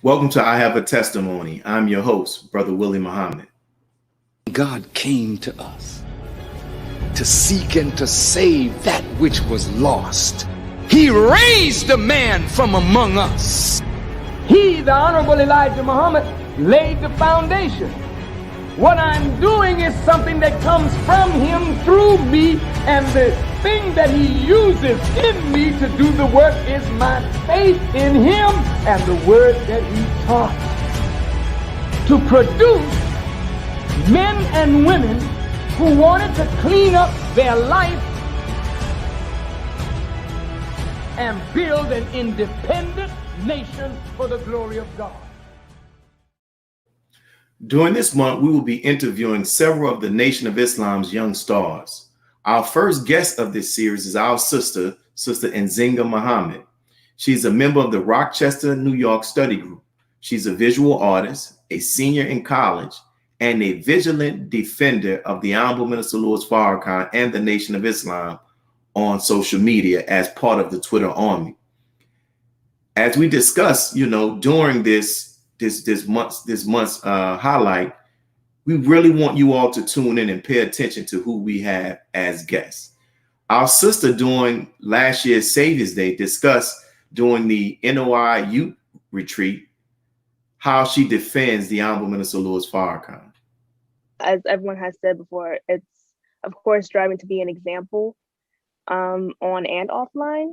Welcome to I Have a Testimony. I'm your host, Brother Willie Muhammad. God came to us to seek and to save that which was lost. He raised a man from among us. He, the Honorable Elijah Muhammad, laid the foundation. What I'm doing is something that comes from him through me, and the thing that he uses in me to do the work is my faith in him and the word that he taught. To produce men and women who wanted to clean up their life and build an independent nation for the glory of God. During this month, we will be interviewing several of the Nation of Islam's young stars. Our first guest of this series is our sister Nzinga Muhammad. She's a member of the Rochester, New York study group. She's a visual artist, a senior in college, and a vigilant defender of the Honorable Minister Louis Farrakhan and the Nation of Islam on social media as part of the Twitter army. As we discussed, during this month's highlight, we really want you all to tune in and pay attention to who we have as guests. Our sister during last year's Savior's Day discussed during the NOI Youth Retreat how she defends the Honorable Minister Louis Farrakhan. As everyone has said before, it's of course striving to be an example on and offline.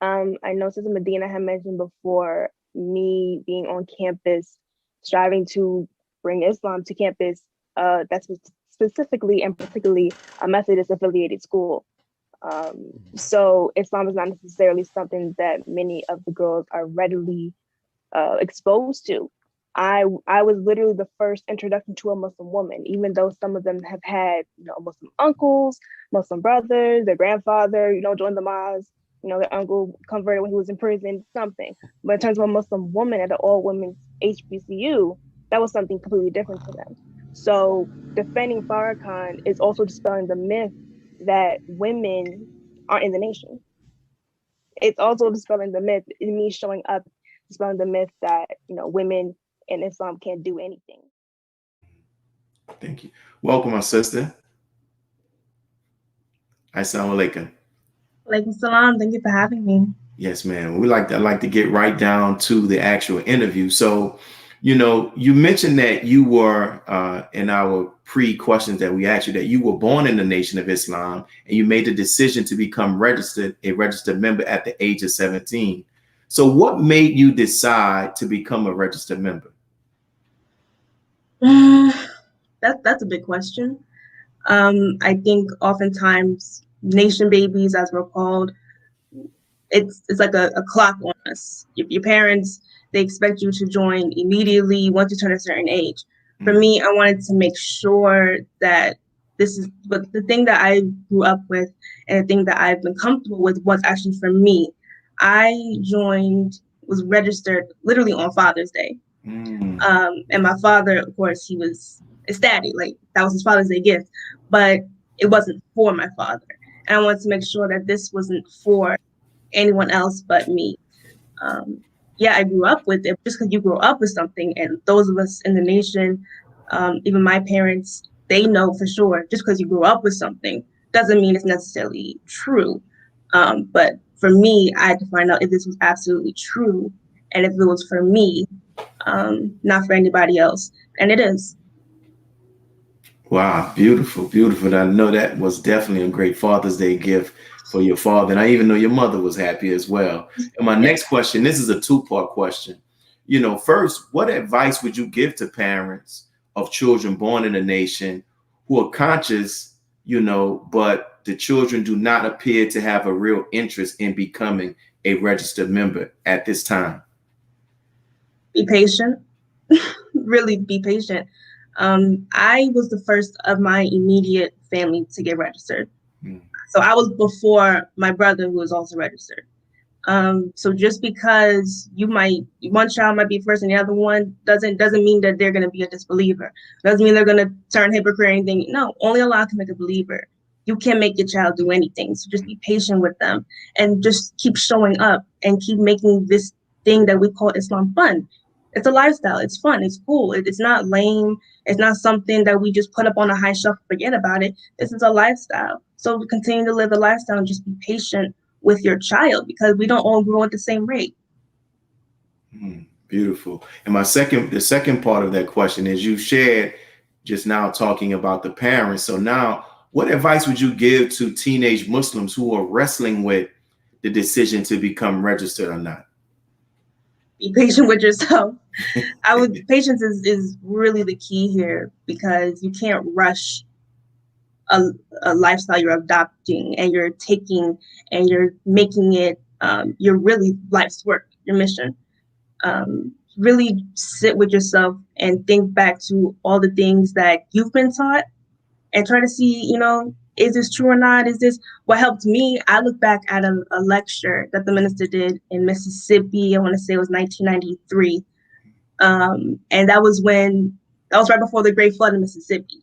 I know Sister Medina had mentioned before me being on campus, striving to bring Islam to campus. That's specifically and particularly a Methodist affiliated school. So Islam is not necessarily something that many of the girls are readily exposed to. I was literally the first introduction to a Muslim woman, even though some of them have had, Muslim uncles, Muslim brothers, their grandfather, joined the mosque, their uncle converted when he was in prison, something. But in terms of a Muslim woman at an all-women's HBCU, that was something completely different to them. So defending Farrakhan is also dispelling the myth that women aren't in the nation. It's also dispelling the myth, in me showing up, dispelling the myth that, women in Islam can't do anything. Thank you. Welcome, my sister. Assalamu alaikum. Alaikum salam. Thank you for having me. Yes, ma'am. I like to get right down to the actual interview. So, you mentioned that you were in our pre-questions that we asked you that you were born in the Nation of Islam and you made the decision to become a registered member at the age of 17. So what made you decide to become a registered member? That's a big question. I think oftentimes nation babies, as we're called, it's like a clock on us. Your parents, they expect you to join immediately once you turn a certain age. For me, I wanted to make sure that but the thing that I grew up with and the thing that I've been comfortable with was actually for me. I was registered literally on Father's Day. And my father, of course, he was ecstatic, like that was his Father's Day gift, but it wasn't for my father. And I wanted to make sure that this wasn't for anyone else but me. I grew up with it. Just because you grow up with something, and those of us in the nation, even my parents, they know for sure, just because you grew up with something doesn't mean it's necessarily true. But for me, I had to find out if this was absolutely true and if it was for me, not for anybody else. And it is. Wow, beautiful, beautiful. I know that was definitely a great Father's Day gift for your father. And I even know your mother was happy as well. And my next question, this is a two-part question. First, what advice would you give to parents of children born in a nation who are conscious, but the children do not appear to have a real interest in becoming a registered member at this time? Be patient. Really be patient. I was the first of my immediate family to get registered. So I was before my brother, who was also registered. So just because one child might be first and the other one doesn't mean that they're going to be a disbeliever. Doesn't mean they're going to turn hypocrite or anything. No, only Allah can make a believer. You can't make your child do anything. So just be patient with them and just keep showing up and keep making this thing that we call Islam fun. It's a lifestyle. It's fun. It's cool. It's not lame. It's not something that we just put up on a high shelf and forget about it. This is a lifestyle. So we continue to live the lifestyle and just be patient with your child, because we don't all grow at the same rate. Beautiful. And the second part of that question is, you shared just now talking about the parents. So now, what advice would you give to teenage Muslims who are wrestling with the decision to become registered or not? Be patient with yourself. Patience is really the key here, because you can't rush a lifestyle you're adopting and you're taking and you're making it your really life's work, your mission. Really sit with yourself and think back to all the things that you've been taught and try to see, is this true or not? Is this what helped me? I look back at a lecture that the minister did in Mississippi. I want to say it was 1993. And that was right before the Great Flood in Mississippi.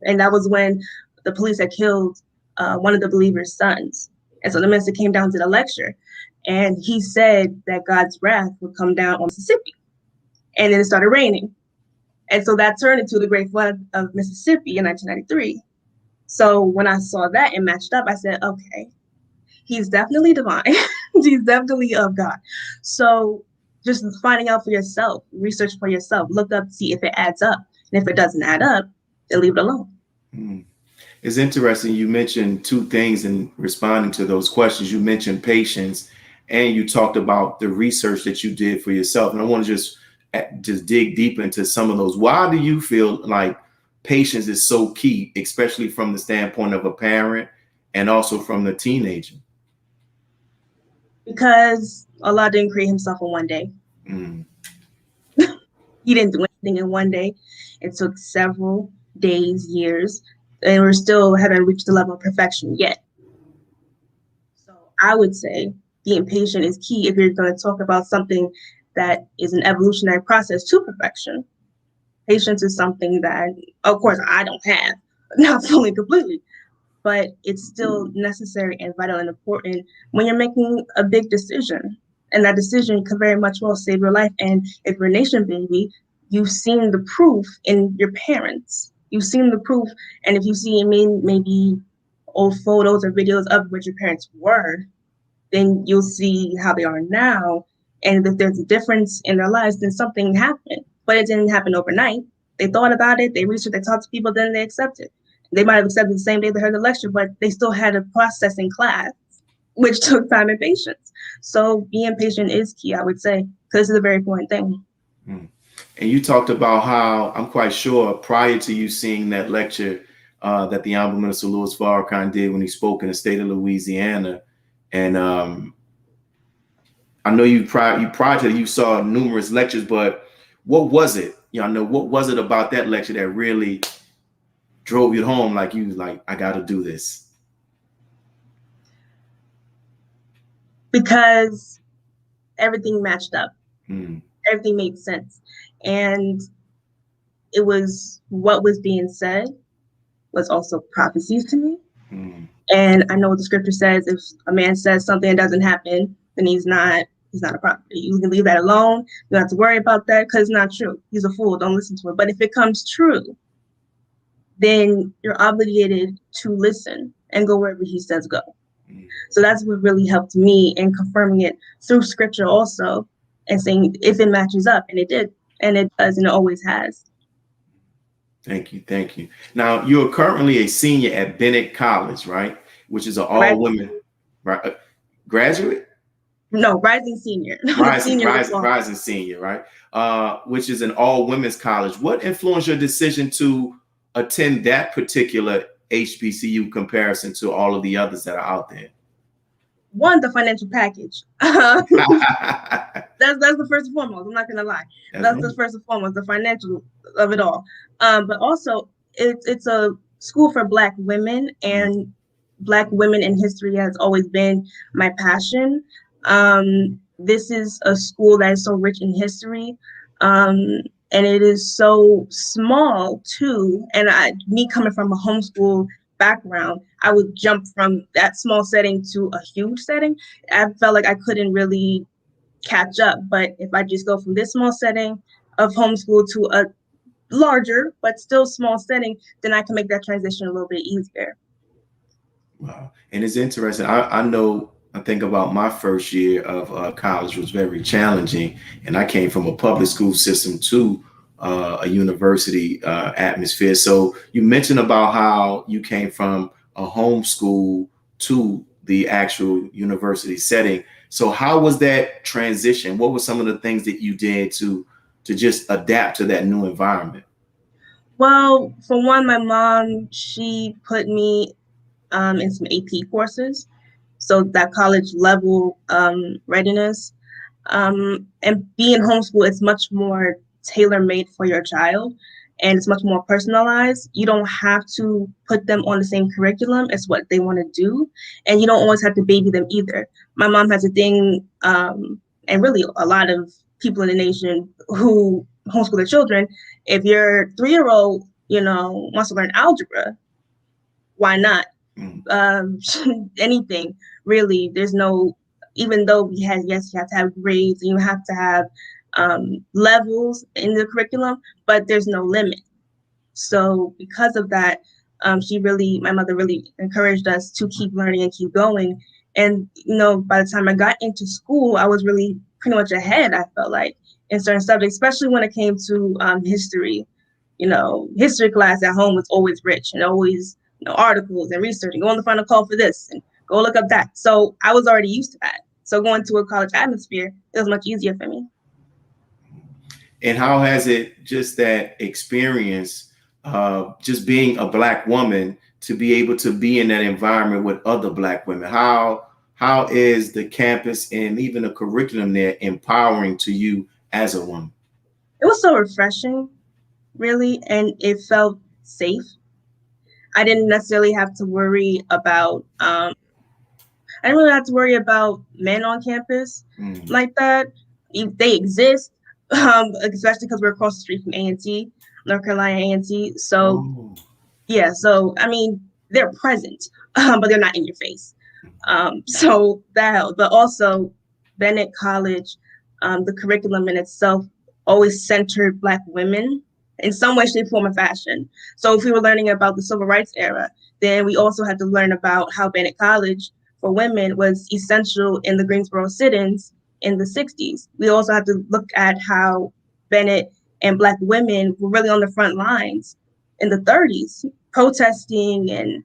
And that was when the police had killed one of the believers' sons. And so the minister came down to the lecture, and he said that God's wrath would come down on Mississippi. And then it started raining. And so that turned into the Great Flood of Mississippi in 1993. So when I saw that and matched up, I said, okay, he's definitely divine. He's definitely of God. So just finding out for yourself, research for yourself, look up, see if it adds up. And if it doesn't add up, then leave it alone. It's interesting. You mentioned two things in responding to those questions. You mentioned patience, and you talked about the research that you did for yourself. And I want to just dig deep into some of those. Why do you feel like patience is so key, especially from the standpoint of a parent and also from the teenager? Because Allah didn't create himself in one day. He didn't do anything in one day. It took several days, years, and we still haven't reached the level of perfection yet. So I would say being patient is key if you're going to talk about something that is an evolutionary process to perfection. Patience is something that, of course, I don't have, not fully completely, but it's still necessary and vital and important when you're making a big decision. And that decision could very much well save your life. And if you're a nation baby, you've seen the proof in your parents. You've seen the proof. And if you see maybe old photos or videos of what your parents were, then you'll see how they are now. And if there's a difference in their lives, then something happened. But it didn't happen overnight. They thought about it, they researched, they talked to people, then they accepted. They might have accepted the same day they heard the lecture, but they still had a process in class, which took time and patience. So being patient is key, I would say, because it's a very important thing. And you talked about how, I'm quite sure, prior to you seeing that lecture that the Honorable Minister Louis Farrakhan did when he spoke in the state of Louisiana, and I know prior to that you saw numerous lectures, but what was it? What was it about that lecture that really drove you home? Like you was like, I got to do this. Because everything matched up. Everything made sense. And it was what was being said was also prophecies to me. And I know what the scripture says. If a man says something that doesn't happen, then he's not a prophet. You can leave that alone. You don't have to worry about that because it's not true. He's a fool. Don't listen to it. But if it comes true, then you're obligated to listen and go wherever he says go. So that's what really helped me in confirming it through scripture also, and saying if it matches up, and it did, and it does, and it always has. Thank you. Now, you're currently a senior at Bennett College, right? Which is an all-women, right? Graduate? No, rising senior. Rising senior, right? Which is an all-women's college. What influenced your decision to attend that particular HBCU comparison to all of the others that are out there? One, the financial package. That's the first and foremost. I'm not gonna lie. That's the first and foremost, the financial of it all. But also, it's a school for Black women, and Black women in history has always been my passion. This is a school that is so rich in history, and it is so small too. And me coming from a homeschool background, I would jump from that small setting to a huge setting. I felt like I couldn't really catch up. But if I just go from this small setting of homeschool to a larger but still small setting, then I can make that transition a little bit easier. Wow. And it's interesting. I think about my first year of college was very challenging. And I came from a public school system to a university atmosphere. So you mentioned about how you came from a homeschool to the actual university setting. So how was that transition? What were some of the things that you did to just adapt to that new environment? Well, for one, my mom, she put me in some AP courses, so that college level readiness. And being homeschool is much more tailor-made for your child, and it's much more personalized. You don't have to put them on the same curriculum as what they want to do, and you don't always have to baby them either. My mom has a thing, and really a lot of people in the nation who homeschool their children. If your 3-year-old, wants to learn algebra, why not? Anything really. There's no, even though you have to have grades and you have to have levels in the curriculum, but there's no limit. So because of that, my mother really encouraged us to keep learning and keep going. And by the time I got into school, I was really pretty much ahead, I felt like, in certain subjects, especially when it came to history. History class at home was always rich, and always articles and research, and go on the final call for this and go look up that. So I was already used to that. So going to a college atmosphere, it was much easier for me. And how has it, just that experience, just being a Black woman, to be able to be in that environment with other Black women? How is the campus and even the curriculum there empowering to you as a woman? It was so refreshing, really, and it felt safe. I didn't necessarily have to worry about men on campus like that. They exist, especially because we're across the street from A&T, North Carolina A&T. So yeah, so I mean, they're present, but they're not in your face. So that helped. But also Bennett College, the curriculum in itself always centered Black women in some way, shape, form, or fashion. So if we were learning about the Civil Rights era, then we also had to learn about how Bennett College for women was essential in the Greensboro sit-ins in the 60s. We also had to look at how Bennett and Black women were really on the front lines in the 30s, protesting and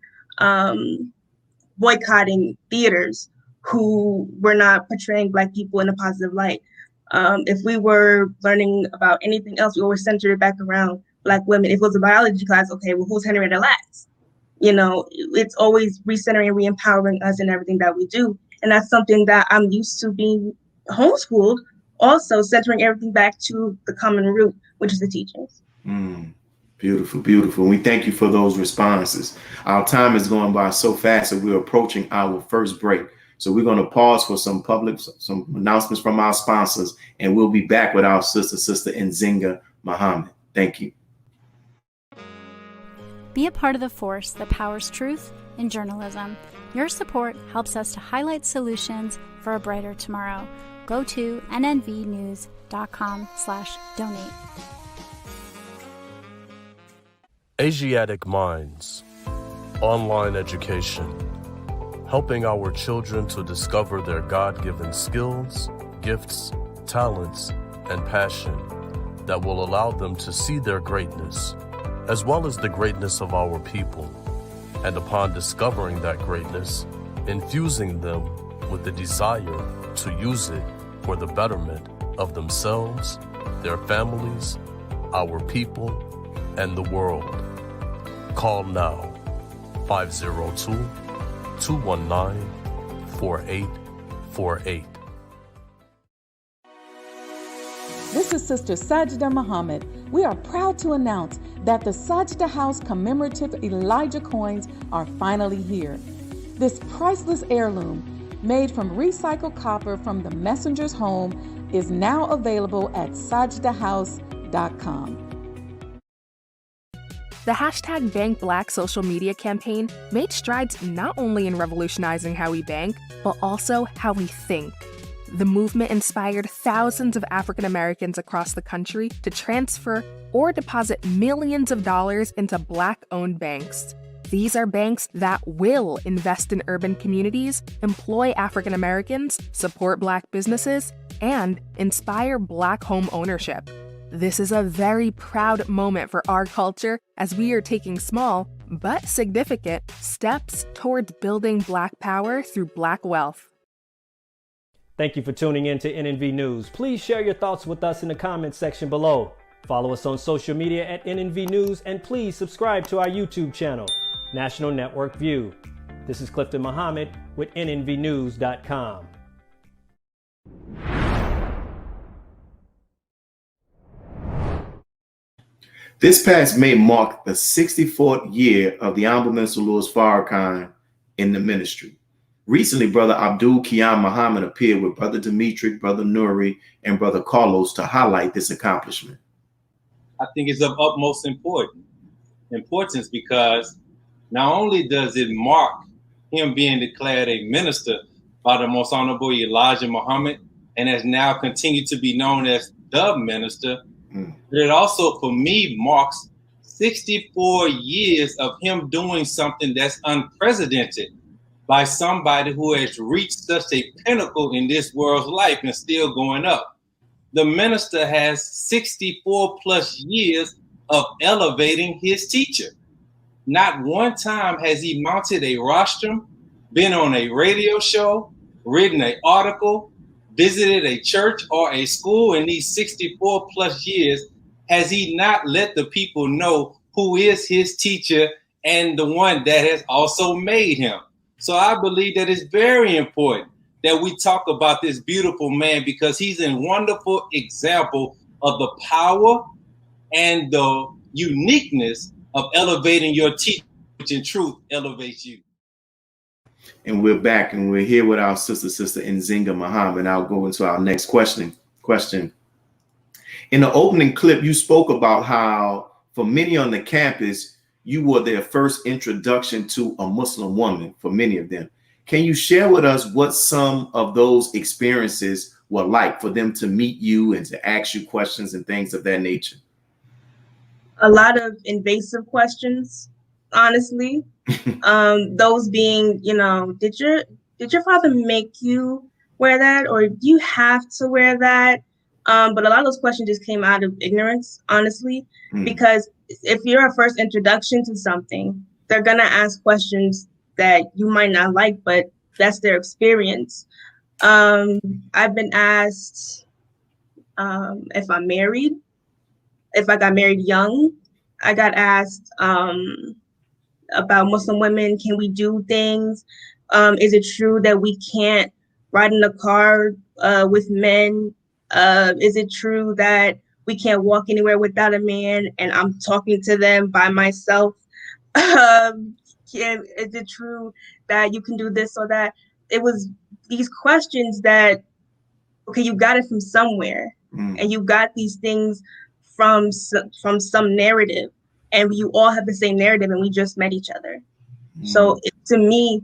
boycotting theaters who were not portraying Black people in a positive light. If we were learning about anything else, we always centered it back around Black women. If it was a biology class, okay, well, who's Henrietta Lacks? It's always recentering and re-empowering us in everything that we do. And that's something that I'm used to being homeschooled, also centering everything back to the common root, which is the teachings. Beautiful, beautiful. We thank you for those responses. Our time is going by so fast that we're approaching our first break. So we're going to pause for some announcements from our sponsors, and we'll be back with our Sister Nzinga Muhammad. Thank you. Be a part of the force that powers truth in journalism. Your support helps us to highlight solutions for a brighter tomorrow. Go to nnvnews.com/donate. Asiatic Minds, online education, helping our children to discover their God-given skills, gifts, talents, and passion that will allow them to see their greatness, as well as the greatness of our people, and upon discovering that greatness, infusing them with the desire to use it for the betterment of themselves, their families, our people, and the world. Call now, 502-219-4848. This is Sister Sajda Muhammad. We are proud to announce that the Sajda House commemorative Elijah coins are finally here. This priceless heirloom, made from recycled copper from the messenger's home, is now available at sajdahouse.com. The hashtag Bank Black social media campaign made strides not only in revolutionizing how we bank, but also how we think. the movement inspired thousands of African Americans across the country to transfer or deposit millions of dollars into Black-owned banks. These are banks that will invest in urban communities, employ African Americans, support Black businesses, and inspire Black home ownership. This is a very proud moment for our culture as we are taking small, but significant, steps towards building Black power through Black wealth. Thank you for tuning in to NNV News. Please share your thoughts with us in the comments section below. Follow us on social media at NNV News, and please subscribe to our YouTube channel, National Network View. This is Clifton Muhammad with NNVnews.com. This past May marked the 64th year of the Honorable Minister Louis Farrakhan in the ministry. Recently, Brother Abdul Kian Muhammad appeared with Brother Dimitri, Brother Nuri, and Brother Carlos to highlight this accomplishment. I think it's of utmost importance because not only does it mark him being declared a minister by the Most Honorable Elijah Muhammad, and has now continued to be known as the minister, but it also, for me, marks 64 years of him doing something that's unprecedented by somebody who has reached such a pinnacle in this world's life and still going up. The minister has 64 plus years of elevating his teacher. Not one time has he mounted a rostrum, been on a radio show, written an article, visited a church or a school in these 64 plus years. Has he not let the people know who is his teacher and the one that has also made him? So I believe that it's very important that we talk about this beautiful man, because he's a wonderful example of the power and the uniqueness of elevating your teacher, which in truth elevates you. And we're back, and we're here with our sister Nzinga Muhammad. I'll go into our next question. In the opening clip, you spoke about how for many on the campus, you were their first introduction to a Muslim woman for many of them. Can you share with us what some of those experiences were like for them to meet you and to ask you questions and things of that nature? A lot of invasive questions, honestly. Those being, did your father make you wear that, or do you have to wear that? But a lot of those questions just came out of ignorance, honestly, because if you're a first introduction to something, they're gonna ask questions that you might not like, but that's their experience. I've been asked if I'm married, if I got married young. I got asked about Muslim women. Can we do things? Is it true that we can't ride in a car with men? Is it true that we can't walk anywhere without a man and I'm talking to them by myself? Is it true that you can do this or that? It was these questions that, okay, you got it from somewhere, and you got these things from some narrative, and you all have the same narrative, and we just met each other. So to me,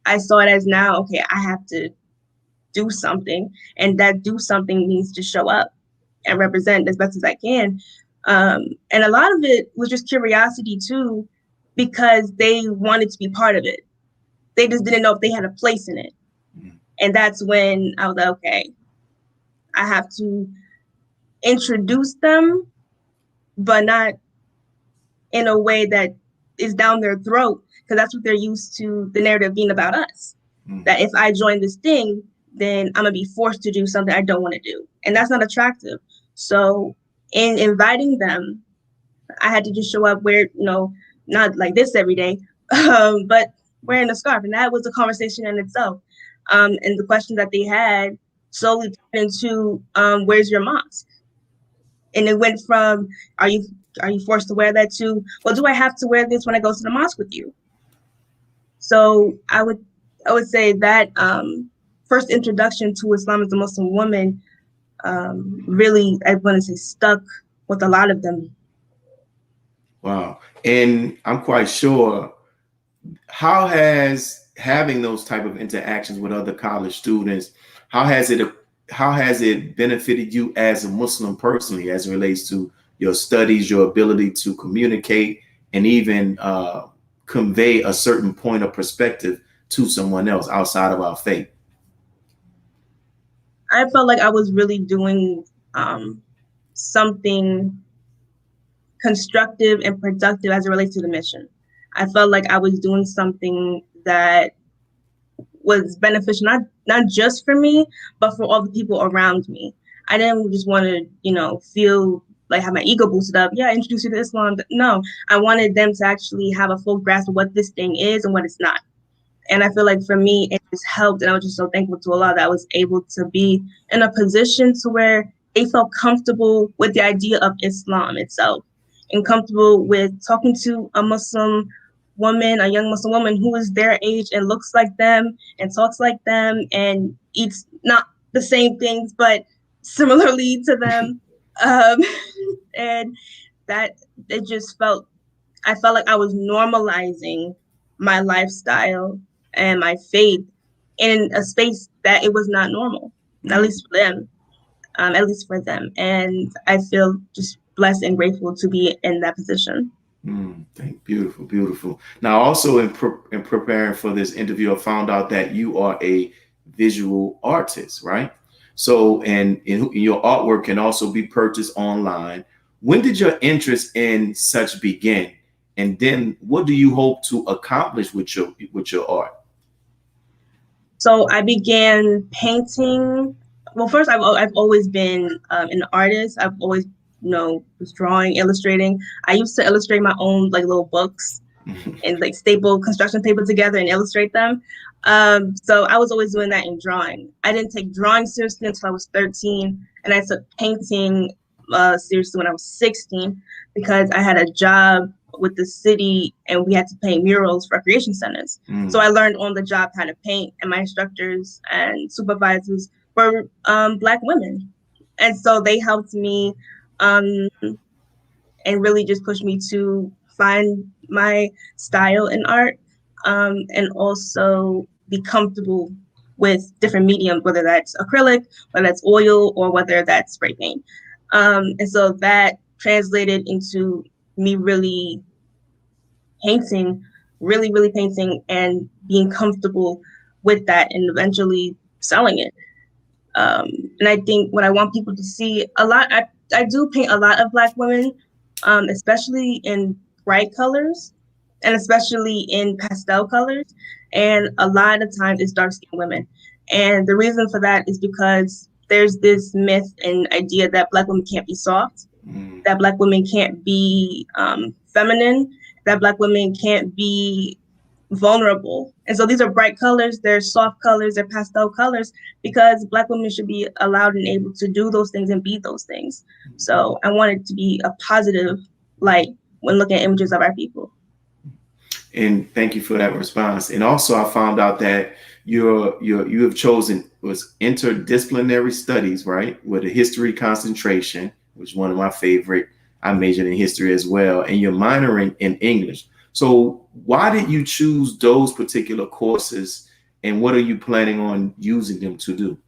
I saw it as, now, okay, I have to do something, and that do something means to show up and represent as best as I can. And a lot of it was just curiosity too, because they wanted to be part of it. They just didn't know if they had a place in it. And that's when I was like, okay, I have to introduce them, but not in a way that is down their throat, because that's what they're used to, the narrative being about us. That if I join this thing, then I'm gonna be forced to do something I don't want to do. And that's not attractive. So in inviting them, I had to just show up where, not like this every day, but wearing a scarf. And that was a conversation in itself. And the question that they had slowly turned into, where's your mosque? And it went from, are you forced to wear that, to, well, do I have to wear this when I go to the mosque with you? So I would say that first introduction to Islam as a Muslim woman really, I want to say, stuck with a lot of them. Wow. And I'm quite sure, how has having those type of interactions with other college students, how has it benefited you as a Muslim personally, as it relates to your studies, your ability to communicate, and even convey a certain point of perspective to someone else outside of our faith? I felt like I was really doing something constructive and productive as it relates to the mission. I felt like I was doing something that was beneficial, not just for me, but for all the people around me. I didn't just want to, feel like have my ego boosted up. Yeah, introduce you to Islam. No, I wanted them to actually have a full grasp of what this thing is and what it's not. And I feel like for me, it just helped. And I was just so thankful to Allah that I was able to be in a position to where they felt comfortable with the idea of Islam itself and comfortable with talking to a Muslim woman, a young Muslim woman who is their age and looks like them and talks like them and eats not the same things, but similarly to them. And that it just I felt like I was normalizing my lifestyle and my faith in a space that it was not normal, at least for them. And I feel just blessed and grateful to be in that position. Beautiful, beautiful. Now, also in preparing for this interview, I found out that you are a visual artist, right? So, and your artwork can also be purchased online. When did your interest in such begin? And then what do you hope to accomplish with your art? So I began painting. Well, first, I've always been an artist. I've always, was drawing, illustrating. I used to illustrate my own little books and staple construction paper together and illustrate them. So I was always doing that in drawing. I didn't take drawing seriously until I was 13, and I took painting seriously when I was 16 because I had a job with the city and we had to paint murals for recreation centers. So I learned on the job how to paint, and my instructors and supervisors were Black women. And so they helped me and really just pushed me to find my style in art and also be comfortable with different mediums, whether that's acrylic, whether that's oil, or whether that's spray paint. And so that translated into me really painting, really painting and being comfortable with that and eventually selling it. And I think what I want people to see a lot, I do paint a lot of Black women, especially in bright colors and especially in pastel colors. And a lot of times it's dark-skinned women. And the reason for that is because there's this myth and idea that Black women can't be soft, that Black women can't be feminine, that Black women can't be vulnerable. And so these are bright colors, they're soft colors, they're pastel colors, because Black women should be allowed and able to do those things and be those things. So I wanted to be a positive light when looking at images of our people. And thank you for that response. And also I found out that you have chosen was interdisciplinary studies, right? With a history concentration, which is one of my favorite. I majored in history as well, and you're minoring in English. So why did you choose those particular courses, and what are you planning on using them to do?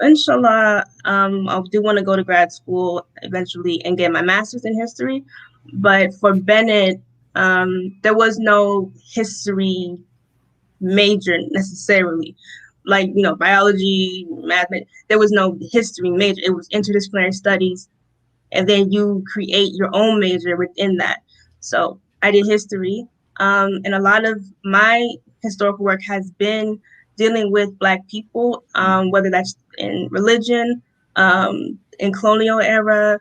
Inshallah, I do want to go to grad school eventually and get my master's in history. But for Bennett, there was no history major necessarily, biology, math. There was no history major. It was interdisciplinary studies. And then you create your own major within that. So I did history. And a lot of my historical work has been dealing with Black people, whether that's in religion, in colonial era,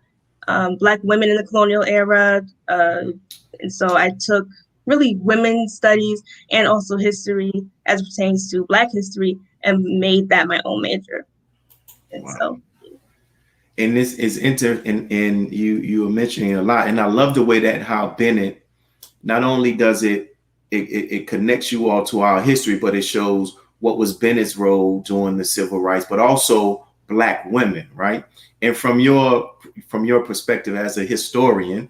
Black women in the colonial era. And so I took really women's studies and also history as it pertains to Black history and made that my own major. And wow. So. And this is and you were mentioning a lot, and I love the way that how Bennett not only does it connects you all to our history, but it shows what was Bennett's role during the civil rights, but also Black women, right? And from your perspective as a historian,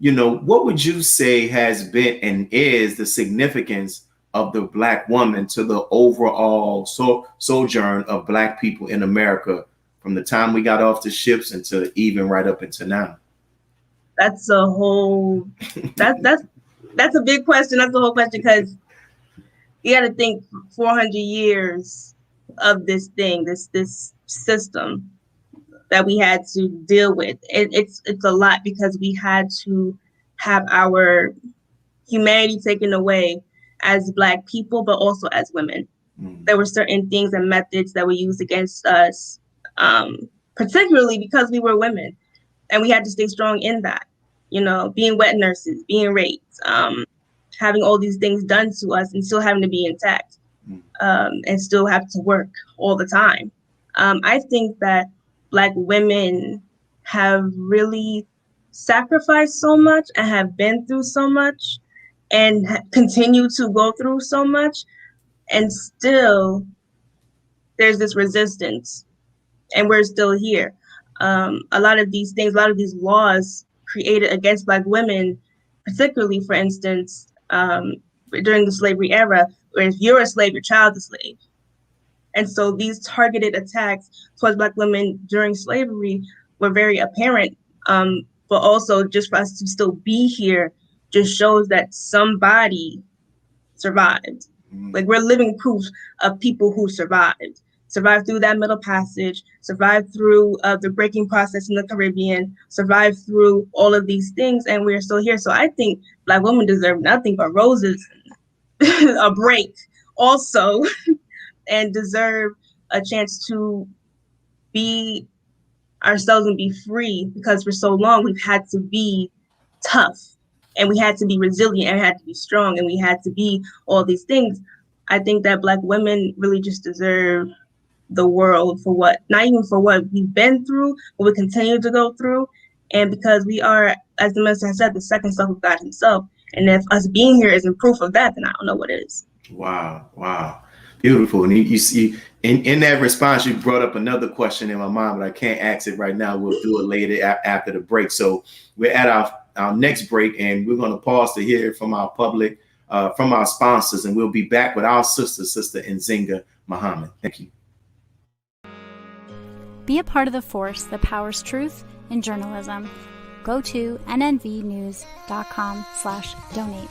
what would you say has been and is the significance of the Black woman to the overall sojourn of Black people in America from the time we got off the ships until even right up until now? That's a whole, that's a big question. That's the whole question, because you got to think 400 years of this thing, this system that we had to deal with. It's a lot, because we had to have our humanity taken away as Black people, but also as women. There were certain things and methods that were used against us, particularly because we were women, and we had to stay strong in that. You know, being wet nurses, being raped, having all these things done to us, and still having to be intact, and still have to work all the time. I think that Black women have really sacrificed so much and have been through so much and continue to go through so much, and still there's this resistance, and we're still here. A lot of these things, a lot of these laws created against Black women, particularly, for instance, during the slavery era, where if you're a slave, your child's a slave. And so these targeted attacks towards Black women during slavery were very apparent, but also just for us to still be here just shows that somebody survived. Like, we're living proof of people who survived through that Middle Passage, survived through the breaking process in the Caribbean, survived through all of these things, and we're still here. So I think Black women deserve nothing but roses, a break also, and deserve a chance to be ourselves and be free, because for so long we've had to be tough, and we had to be resilient, and we had to be strong, and we had to be all these things. I think that Black women really just deserve the world for what, not even for what we've been through, but we continue to go through. And because we are, as the minister has said, the second self of God himself. And if us being here isn't proof of that, then I don't know what is. Wow. Beautiful. And you see, in that response, you brought up another question in my mind, but I can't ask it right now. We'll do it later after the break. So we're at our next break, and we're going to pause to hear from our public, from our sponsors, and we'll be back with our Sister Nzinga Muhammad. Thank you. Be a part of the force that powers truth in journalism. Go to nnvnews.com/donate.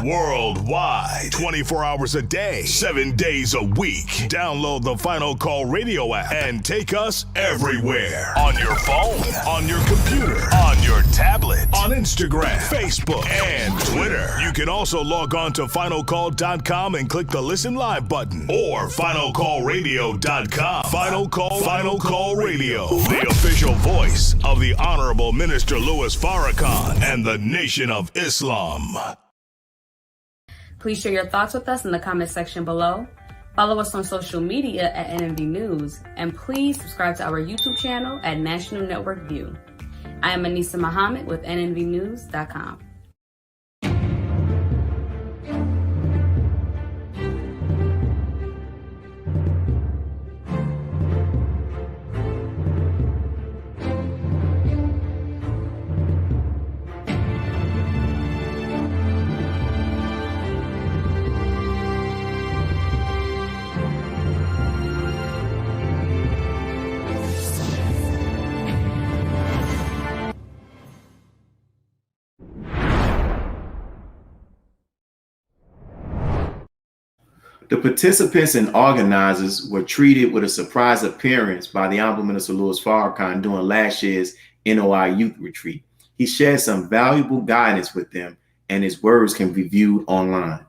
Worldwide, 24 hours a day, 7 days a week. Download the Final Call Radio app and take us everywhere. On your phone, on your computer, on your tablet, on Instagram, Facebook, and Twitter. You can also log on to finalcall.com and click the Listen Live button, or finalcallradio.com. Final Call Radio, the official voice of the Honorable Minister Louis Farrakhan and the Nation of Islam. Please share your thoughts with us in the comment section below. Follow us on social media at NNV News, and please subscribe to our YouTube channel at National Network View. I am Willie Muhammad with nnvnews.com. The participants and organizers were treated with a surprise appearance by the Honorable Minister Louis Farrakhan during last year's NOI Youth Retreat. He shared some valuable guidance with them, and his words can be viewed online.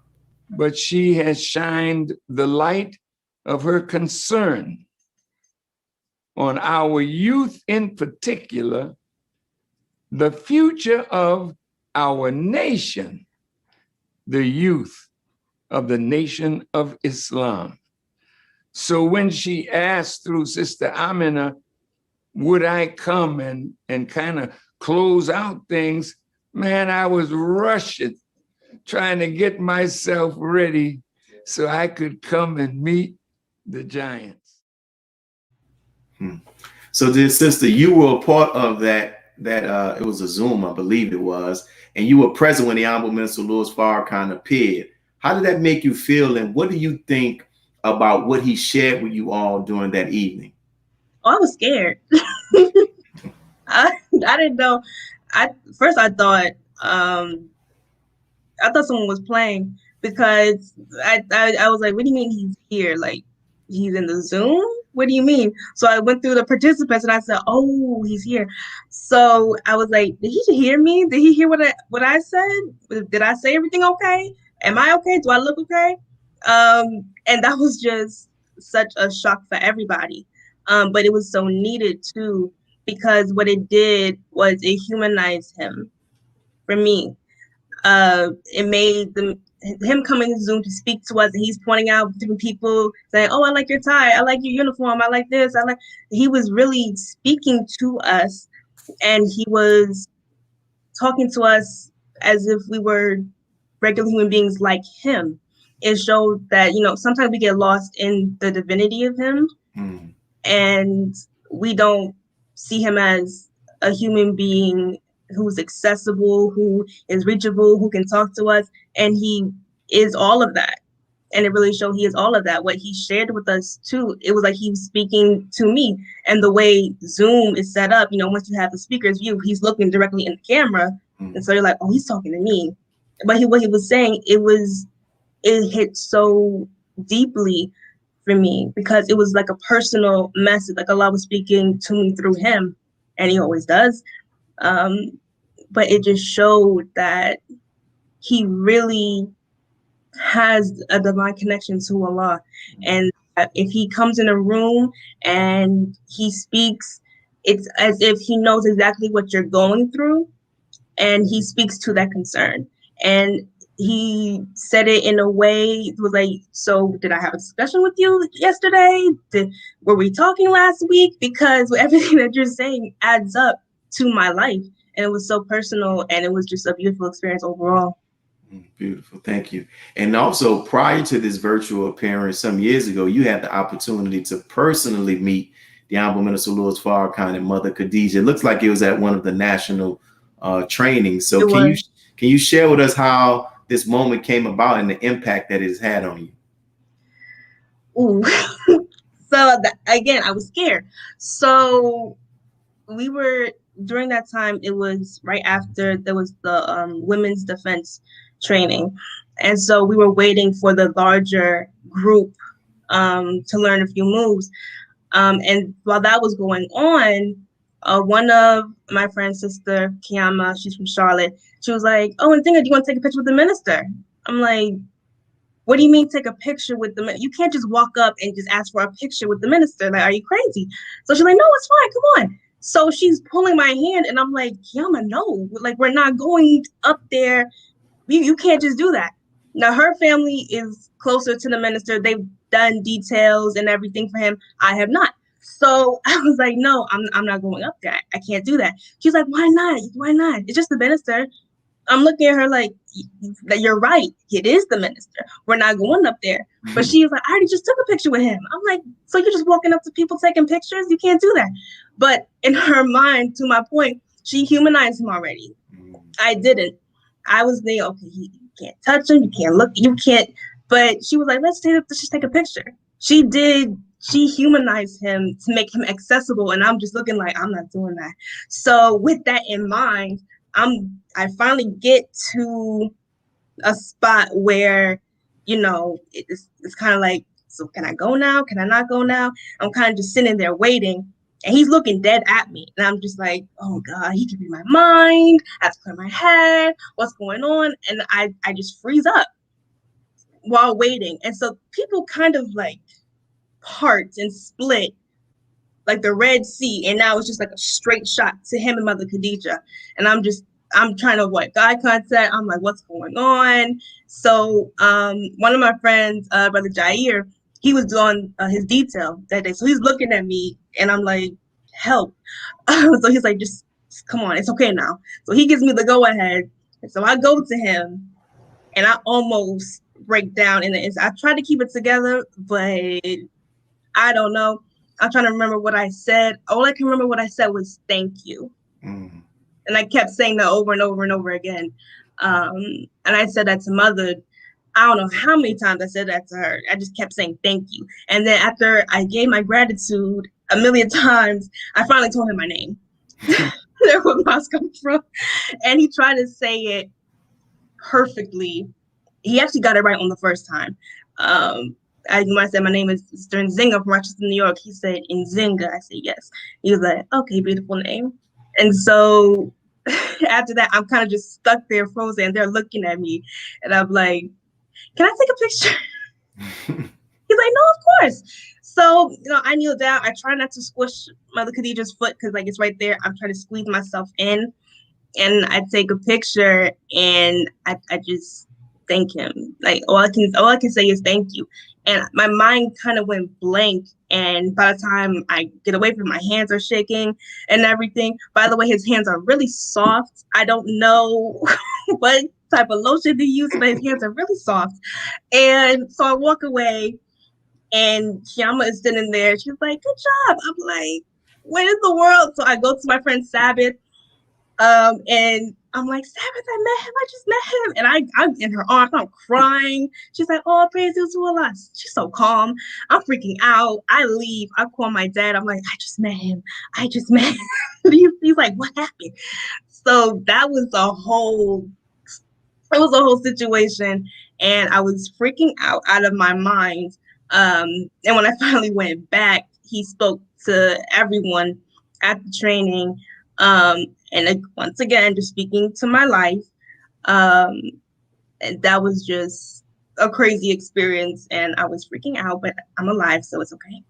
But she has shined the light of her concern on our youth, in particular, the future of our nation, the youth of the Nation of Islam. So when she asked through Sister Amina, would I come and kind of close out things, man, I was rushing, trying to get myself ready so I could come and meet the giants. So dear sister, you were a part of that it was a Zoom, I believe it was, and you were present when the Honorable Minister Louis Farrakhan appeared. How did that make you feel, and what do you think about what he shared with you all during that evening? Oh, I was scared. I didn't know. First I thought someone was playing, because I was like, what do you mean he's here? Like, he's in the Zoom? What do you mean? So I went through the participants and I said, oh, he's here. So I was like, did he hear me? Did he hear what I said? Did I say everything okay? Am I okay? Do I look okay? And that was just such a shock for everybody. But it was so needed too, because what it did was it humanized him for me. It made him coming to Zoom to speak to us, and he's pointing out different people saying, oh, I like your tie, I like your uniform, I like this, he was really speaking to us, and he was talking to us as if we were regular human beings like him. It showed that, sometimes we get lost in the divinity of him, and we don't see him as a human being who's accessible, who is reachable, who can talk to us, and he is all of that. And it really showed he is all of that. What he shared with us too, it was like he was speaking to me. And the way Zoom is set up, once you have the speaker's view, he's looking directly in the camera, and so you're like, oh, he's talking to me. But what he was saying, it hit so deeply for me, because it was like a personal message, like Allah was speaking to me through him, and he always does. But it just showed that he really has a divine connection to Allah. And if he comes in a room and he speaks, it's as if he knows exactly what you're going through, and he speaks to that concern. And he said it in a way, it was like, so did I have a discussion with you yesterday? Were we talking last week? Because everything that you're saying adds up to my life. And it was so personal, and it was just a beautiful experience overall. Beautiful. Thank you. And also, prior to this virtual appearance some years ago, you had the opportunity to personally meet the Honorable Minister Louis Farrakhan and Mother Khadijah. It looks like it was at one of the national trainings. So can you share with us how this moment came about and the impact that it has had on you? Ooh. So again, I was scared. So we were, during that time, it was right after there was the women's defense training. And so we were waiting for the larger group to learn a few moves. And while that was going on, one of my friend's sister, Kiyama, she's from Charlotte, she was like, oh, Nzinga, do you want to take a picture with the minister? I'm like, what do you mean take a picture with the minister? You can't just walk up and just ask for a picture with the minister. Like, are you crazy? So she's like, no, it's fine, come on. So she's pulling my hand, and I'm like, Kiyama, no, like, we're not going up there. You can't just do that. Now, her family is closer to the minister. They've done details and everything for him. I have not. So I was like, no, I'm not going up there. I can't do that. She's like, why not? Why not? It's just the minister. I'm looking at her like, you're right. It is the minister. We're not going up there. But she was like, I already just took a picture with him. I'm like, so you're just walking up to people taking pictures? You can't do that. But in her mind, to my point, she humanized him already. I didn't. I was there, okay, you can't touch him, you can't look, you can't. But she was like, let's just take a picture. She humanized him to make him accessible. And I'm just looking like, I'm not doing that. So with that in mind, I finally get to a spot where, it's kind of like, so can I go now? Can I not go now? I'm kind of just sitting there waiting, and he's looking dead at me. And I'm just like, oh God, he can read my mind. I have to clear my head. What's going on? And I just freeze up while waiting. And so people kind of like part and split like the Red Sea. And now it's just like a straight shot to him and Mother Khadijah. And I'm just, I'm trying to avoid eye contact. I'm like, what's going on? So one of my friends, Brother Jair, he was doing his detail that day. So he's looking at me and I'm like, help. So he's like, just come on, it's okay now. So he gives me the go ahead. And so I go to him and I almost break down. I tried to keep it together, but I don't know. I'm trying to remember what I said. All I can remember what I said was thank you. Mm. And I kept saying that over and over and over again. And I said that to Mother. I don't know how many times I said that to her. I just kept saying thank you. And then after I gave my gratitude a million times, I finally told him my name. That's where Moss comes from. And he tried to say it perfectly. He actually got it right on the first time. When I said my name is Mr. Nzinga from Rochester, New York, he said Nzinga. I said yes. He was like, okay, beautiful name. And so after that, I'm kind of just stuck there frozen. They're looking at me and I'm like, can I take a picture? He's like, no, of course. So, I kneel down. I try not to squish Mother Khadija's foot because it's right there. I'm trying to squeeze myself in. And I take a picture and I just thank him. Like all I can say is thank you. And my mind kind of went blank. And by the time I get away from, my hands are shaking and everything. By the way, his hands are really soft. I don't know what type of lotion to use, but his hands are really soft. And so I walk away and Chiama is sitting there. She's like, good job. I'm like, what in the world? So I go to my friend Sabbath. And I'm like, Sabbath, I met him. I just met him. And I'm in her arms. I'm crying. She's like, oh, praise you to Allah. She's so calm. I'm freaking out. I leave. I call my dad. I'm like, I just met him. He's like, what happened? So that was a whole situation. And I was freaking out of my mind. And when I finally went back, he spoke to everyone at the training. And once again, just speaking to my life. And that was just a crazy experience. And I was freaking out, but I'm alive, so it's okay.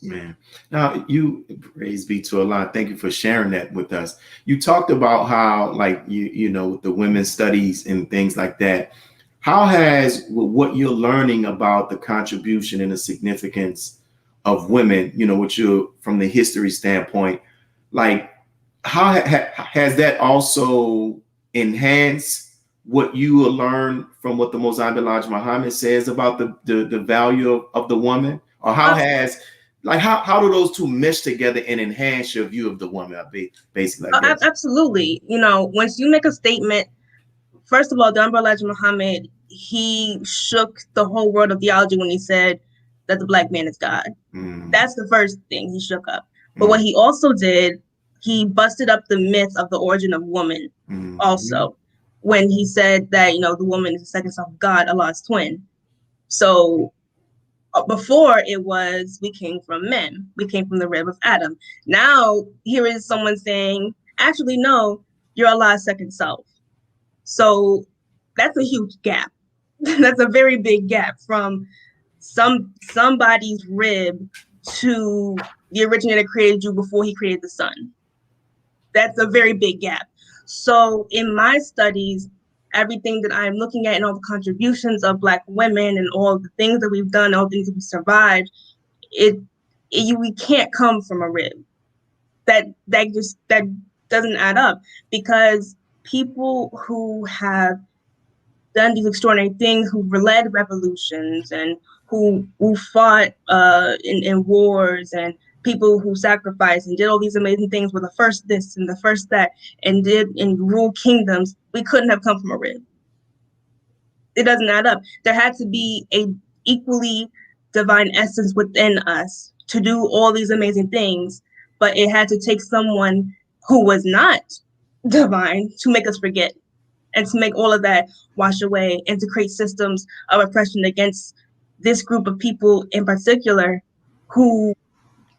Man. Now, you, praise be to Allah. Thank you for sharing that with us. You talked about how, like, you know, the women's studies and things like that. How has what you're learning about the contribution and the significance of women, with you from the history standpoint, like, how has that also enhanced what you will learn from what the Mozambique Elijah Muhammad says about the value of the woman? Or how do those two mesh together and enhance your view of the woman? Basically, absolutely. Once you make a statement, first of all, the Honorable Elijah Muhammad, he shook the whole world of theology when he said that the Black man is God. That's the first thing he shook up. But what he also did, he busted up the myth of the origin of woman also, when he said that, the woman is the second self of God, Allah's twin. So before it was, we came from men. We came from the rib of Adam. Now here is someone saying, actually, no, you're Allah's second self. So that's a huge gap. That's a very big gap from somebody's rib to the originator created you before he created the sun. That's a very big gap. So in my studies, everything that I'm looking at and all the contributions of Black women and all the things that we've done, all the things that we survived, we can't come from a rib. That doesn't add up, because people who have done these extraordinary things, who led revolutions and who fought in wars, and people who sacrificed and did all these amazing things, were the first this and the first that, and ruled kingdoms, we couldn't have come from a rib. It doesn't add up. There had to be a equally divine essence within us to do all these amazing things, but it had to take someone who was not divine to make us forget, and to make all of that wash away, and to create systems of oppression against this group of people in particular, who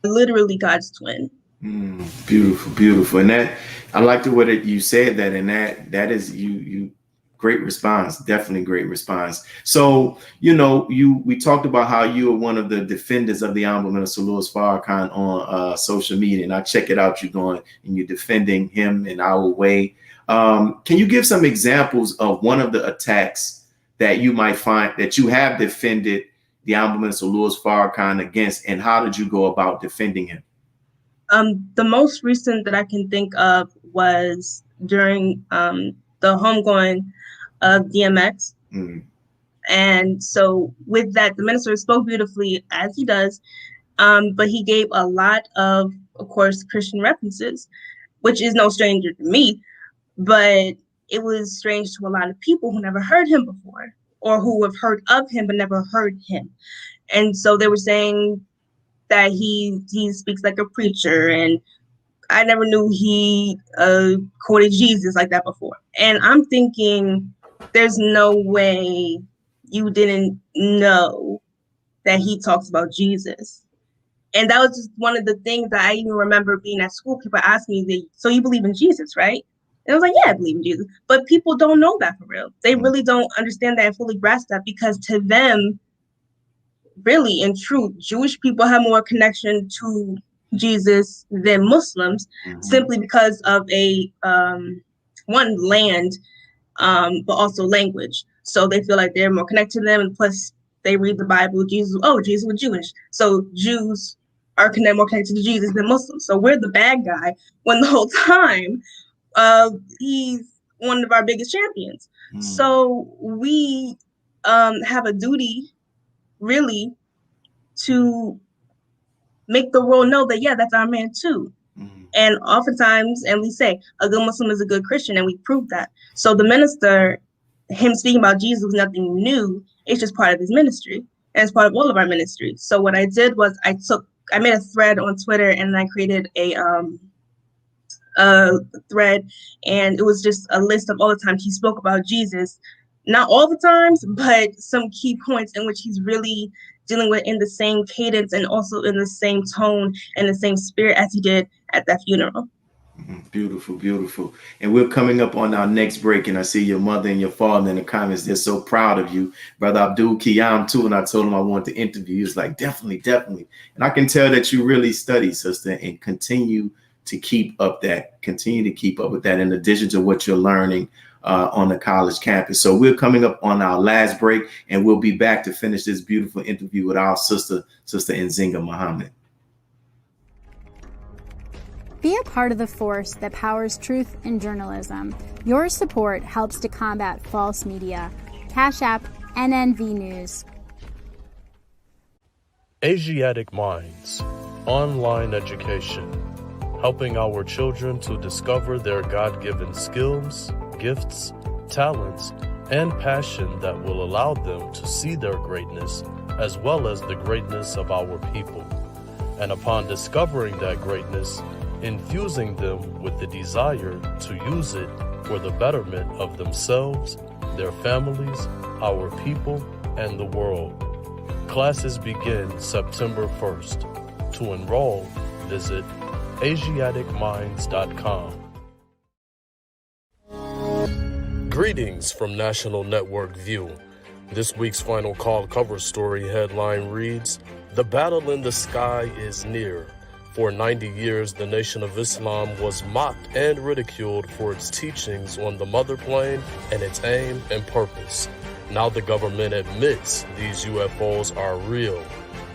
are literally God's twin. Beautiful, beautiful. And that, I like the way that you said that, and that is you Great response. Definitely great response. So, we talked about how you are one of the defenders of the Honorable Minister Louis Farrakhan on social media, and I check it out. You're going and you're defending him in our way. Can you give some examples of one of the attacks that you might find that you have defended the Honorable Minister Louis Farrakhan against, and how did you go about defending him? The most recent that I can think of was during the homegoing of DMX. And so with that, the minister spoke beautifully, as he does, but he gave a lot of course, Christian references, which is no stranger to me, but it was strange to a lot of people who never heard him before, or who have heard of him but never heard him. And so they were saying that he speaks like a preacher, and I never knew he quoted Jesus like that before. And I'm thinking, there's no way you didn't know that he talks about Jesus. And that was just one of the things that I even remember being at school. People asked me, so you believe in Jesus, right? And I was like, yeah, I believe in Jesus. But people don't know that for real. They really don't understand that and fully grasp that, because to them, really, in truth, Jewish people have more connection to Jesus than Muslims, simply because of a one, land, but also language. So they feel like they're more connected to them, and plus they read the Bible. Jesus was Jewish, so Jews are more connected to Jesus than Muslims. So we're the bad guy, when the whole time he's one of our biggest champions. So we have a duty, really, to make the world know that, yeah, that's our man too. And oftentimes, and we say, a good Muslim is a good Christian, and we prove that. So the minister, him speaking about Jesus was nothing new. It's just part of his ministry, and it's part of all of our ministry. So what I did was I made a thread on Twitter, and I created a thread, and it was just a list of all the times he spoke about Jesus. Not all the times, but some key points in which he's really dealing with in the same cadence and also in the same tone and the same spirit as he did at that funeral. Beautiful, beautiful. And we're coming up on our next break, and I see your mother and your father in the comments. They're so proud of you. Brother Abdul Qiyam too, and I told him I wanted to interview you. He was like, definitely, definitely. And I can tell that you really study, sister, and continue to keep up with that, in addition to what you're learning on the college campus. So we're coming up on our last break, and we'll be back to finish this beautiful interview with our sister Nzinga Muhammad. Be a part of the force that powers truth in journalism. Your support helps to combat false media. Cash App NNV News. Asiatic Minds, online education, helping our children to discover their God-given skills, gifts, talents, and passion that will allow them to see their greatness as well as the greatness of our people. And upon discovering that greatness, infusing them with the desire to use it for the betterment of themselves, their families, our people, and the world. Classes begin September 1st. To enroll, visit AsiaticMinds.com. Greetings from National Network View. This week's final call cover story headline reads, "The battle in the sky is near." For 90 years, the Nation of Islam was mocked and ridiculed for its teachings on the mother plane and its aim and purpose. Now the government admits these UFOs are real,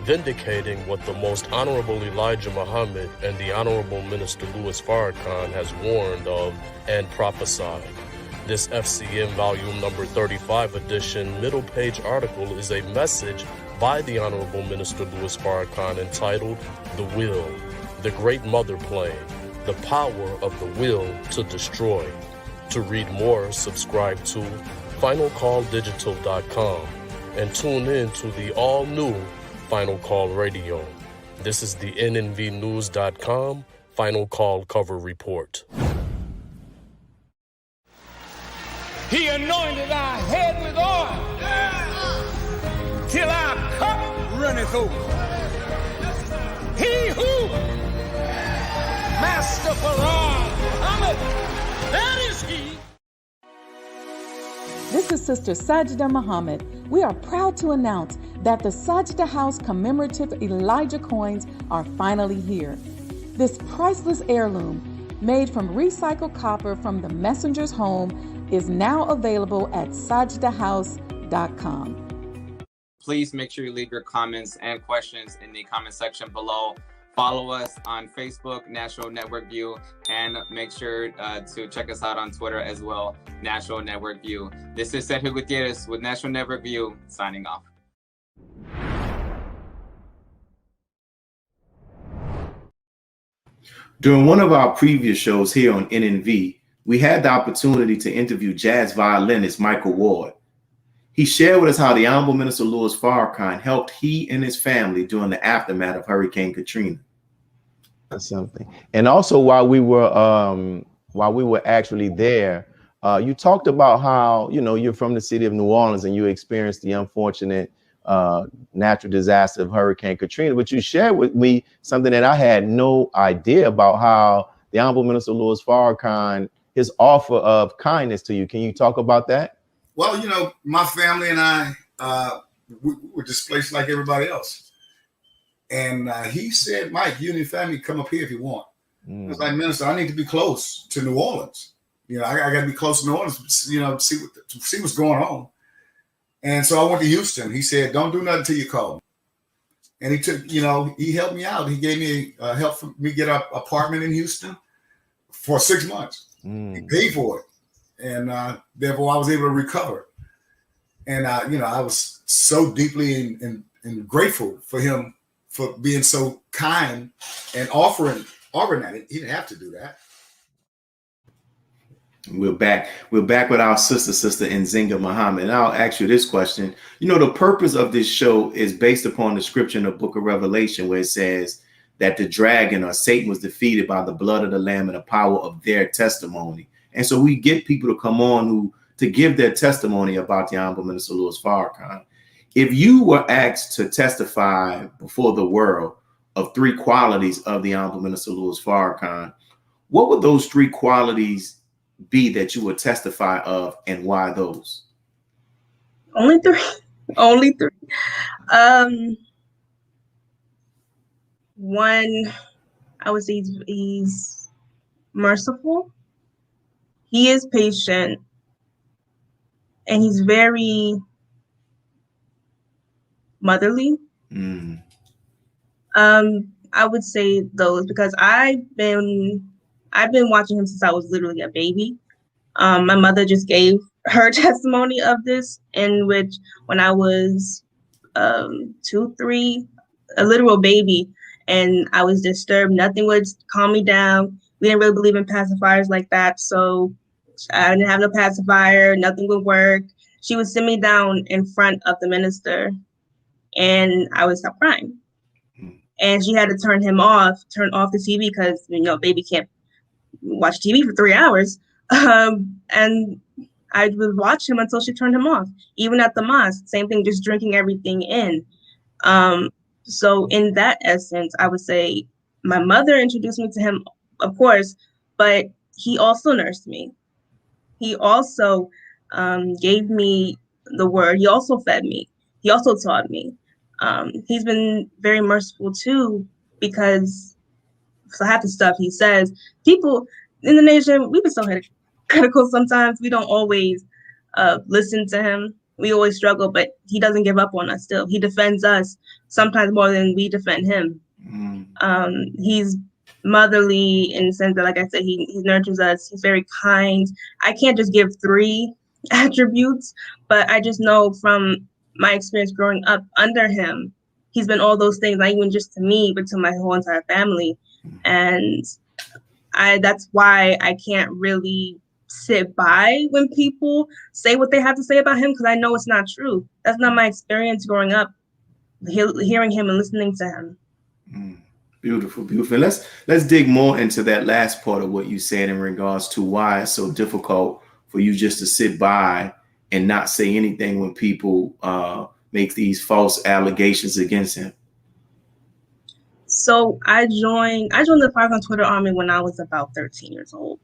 vindicating what the Most Honorable Elijah Muhammad and the Honorable Minister Louis Farrakhan has warned of and prophesied. This FCM Volume Number 35 edition middle page article is a message by the Honorable Minister Louis Farrakhan entitled "The Will, the Great Mother Plane, the Power of the Will to Destroy." To read more, subscribe to FinalCallDigital.com and tune in to the all-new Final Call Radio. This is the NNVNews.com Final Call Cover Report. He anointed our head with oil till our cup runneth over. He who, Master Farrakhan Muhammad, that is he. is Sister Sajda Muhammad. We are proud to announce that the Sajda House commemorative Elijah coins are finally here. This priceless heirloom, made from recycled copper from the messenger's home, is now available at sajdahouse.com. Please make sure you leave your comments and questions in the comment section below. Follow us on Facebook, National Network View, and make sure to check us out on Twitter as well, National Network View. This is Sergio Gutierrez with National Network View, signing off. During one of our previous shows here on NNV, we had the opportunity to interview jazz violinist Michael Ward. He shared with us how the Honorable Minister Louis Farrakhan helped he and his family during the aftermath of Hurricane Katrina. Something. And also while we were actually there, you talked about how, you know, you're from the city of New Orleans and you experienced the unfortunate natural disaster of Hurricane Katrina, but you shared with me something that I had no idea about, how the Honorable Minister Louis Farrakhan, his offer of kindness to you. Can you talk about that? Well, you know, my family and I we were displaced like everybody else. And he said, Mike, you and your family come up here if you want. I was like, Minister, I need to be close to New Orleans. You know, I got to be close to New Orleans, you know, see what's going on. And so I went to Houston. He said, don't do nothing till you call me. And he took, you know, he helped me out. He gave me help for me get an apartment in Houston for 6 months. He paid for it. And therefore I was able to recover. And, you know, I was so deeply and grateful for him for being so kind and offering that. He didn't have to do that. We're back with our sister Nzinga Muhammad. And I'll ask you this question. You know, the purpose of this show is based upon the scripture in the book of Revelation, where it says that the dragon or Satan was defeated by the blood of the Lamb and the power of their testimony. And so we get people to come on to give their testimony about the Honorable Minister Louis Farrakhan. If you were asked to testify before the world of 3 qualities of the Honorable Minister Louis Farrakhan, what would those 3 qualities be that you would testify of, and why those? Only 3. Only 3. One, I would say he's merciful. He is patient, and he's very motherly. I would say those, because I've been watching him since I was literally a baby. My mother just gave her testimony of this, in which when I was 2, 3, a literal baby, and I was disturbed, nothing would calm me down. We didn't really believe in pacifiers like that, so I didn't have no pacifier, nothing would work. She would sit me down in front of the minister, and I would stop crying. And she had to turn off the TV, because, you know, baby can't watch TV for 3 hours. And I would watch him until she turned him off. Even at the mosque, same thing, just drinking everything in. So in that essence, I would say my mother introduced me to him, of course, but he also nursed me. He also gave me the word. He also fed me. He also taught me. He's been very merciful too, because for half the stuff he says, people in the nation, we've been so critical sometimes. We don't always listen to him. We always struggle, but he doesn't give up on us still. He defends us sometimes more than we defend him. He's motherly in the sense that, like I said, he nurtures us. He's very kind. I can't just give 3 attributes, but I just know from my experience growing up under him, he's been all those things, not even just to me, but to my whole entire family. And that's why I can't really sit by when people say what they have to say about him, because I know it's not true. That's not my experience growing up, hearing him and listening to him. Beautiful, beautiful. Let's dig more into that last part of what you said in regards to why it's so difficult for you just to sit by and not say anything when people make these false allegations against him. So I joined the Farrakhan Twitter army when I was about 13 years old.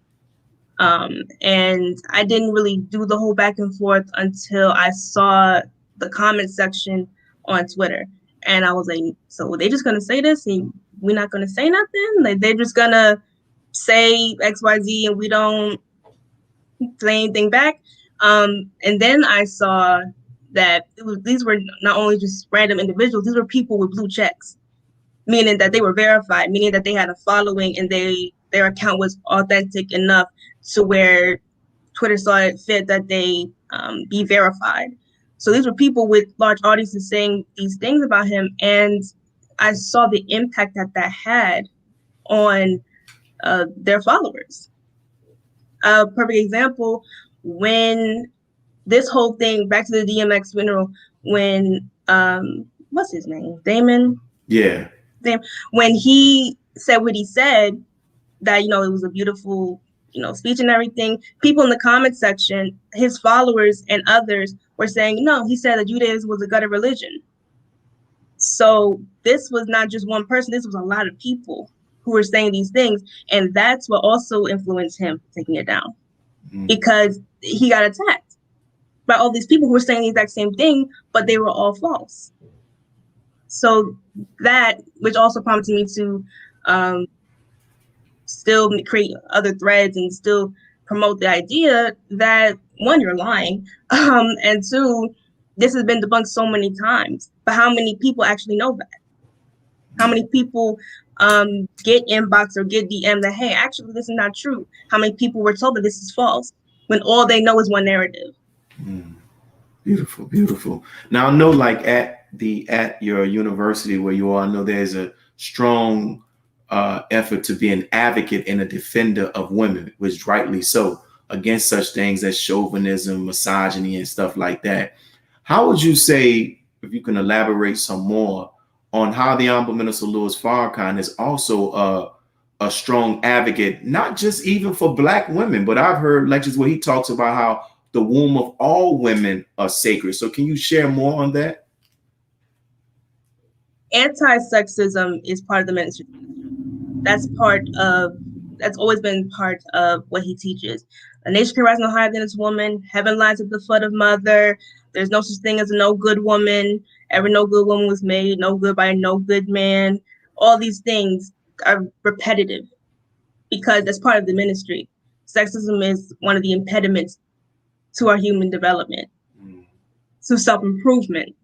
And I didn't really do the whole back and forth until I saw the comment section on Twitter. And I was like, so they just gonna say this and we're not gonna say nothing? Like they're just gonna say XYZ and we don't say anything back? And then I saw that these were not only just random individuals, these were people with blue checks, meaning that they were verified, meaning that they had a following and their account was authentic enough to where Twitter saw it fit that they be verified. So these were people with large audiences saying these things about him, and I saw the impact that had on their followers. A perfect example, when this whole thing, back to the DMX funeral, when what's his name, Damon? Yeah. When he said what he said, that, it was a beautiful, speech and everything, people in the comment section, his followers and others were saying, no, he said that Judaism was a gutter religion. So this was not just one person, this was a lot of people who were saying these things. And that's what also influenced him taking it down, because he got attacked by all these people who were saying the exact same thing, but they were all false. So that, which also prompted me to still create other threads and still promote the idea that, one, you're lying, and two, this has been debunked so many times, but how many people actually know that? How many people get inbox or get DM that, hey, actually, this is not true? How many people were told that this is false when all they know is one narrative? Beautiful, beautiful. Now, I know, like at your university where you are, I know there's a strong effort to be an advocate and a defender of women, which rightly so, against such things as chauvinism, misogyny, and stuff like that. How would you say, if you can elaborate some more, on how the Honorable Minister Louis Farrakhan is also a strong advocate, not just even for Black women, but I've heard lectures where he talks about how the womb of all women are sacred. So can you share more on that? Anti-sexism is part of the ministry. That's always been part of what he teaches. A nation can rise no higher than its woman. Heaven lies at the foot of mother. There's no such thing as a no good woman. Every no good woman was made no good by a no good man. All these things are repetitive because that's part of the ministry. Sexism is one of the impediments to our human development, to self-improvement.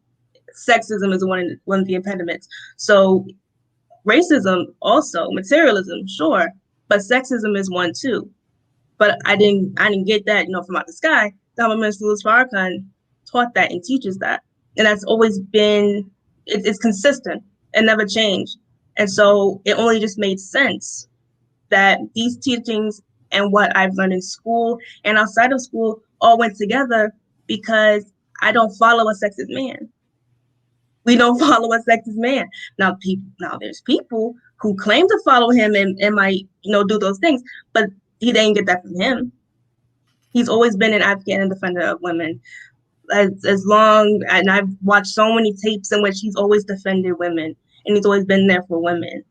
Sexism is one of the impediments. So racism also, materialism, sure, but sexism is one too. But I didn't get that, from out the sky. The Honorable Minister Louis Farrakhan taught that and teaches that. And that's always been, it's consistent and never changed. And so it only just made sense that these teachings and what I've learned in school and outside of school all went together, because I don't follow a sexist man. We don't follow a sexist man. Now there's people who claim to follow him and might, do those things, but he didn't get that from him. He's always been an advocate and defender of women. As long, and I've watched so many tapes in which he's always defended women and he's always been there for women.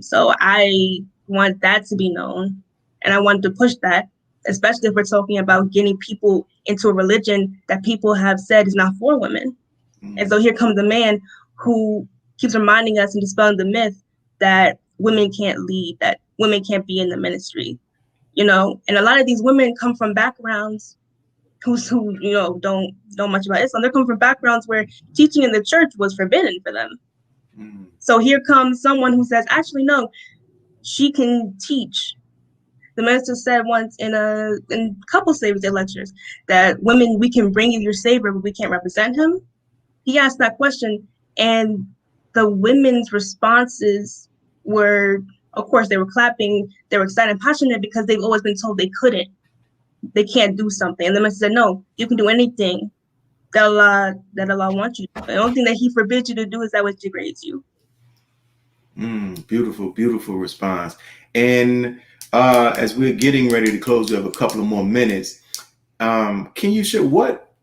So I want that to be known, and I want to push that, especially if we're talking about getting people into a religion that people have said is not for women. And so here comes a man who keeps reminding us and dispelling the myth that women can't lead, that women can't be in the ministry, and a lot of these women come from backgrounds who don't know much about Islam. They're coming from backgrounds where teaching in the church was forbidden for them. So here comes someone who says, actually, no, she can teach. The minister said once in a couple Savior's Day lectures that women, we can bring you your Savior, but we can't represent him. He asked that question, and the women's responses were, of course, they were clapping, they were excited and passionate because they've always been told they can't do something. And the minister said, no, you can do anything that Allah wants you to do. The only thing that he forbids you to do is that which degrades you. Beautiful, beautiful response. And as we're getting ready to close, we have a couple of more minutes. Can you share what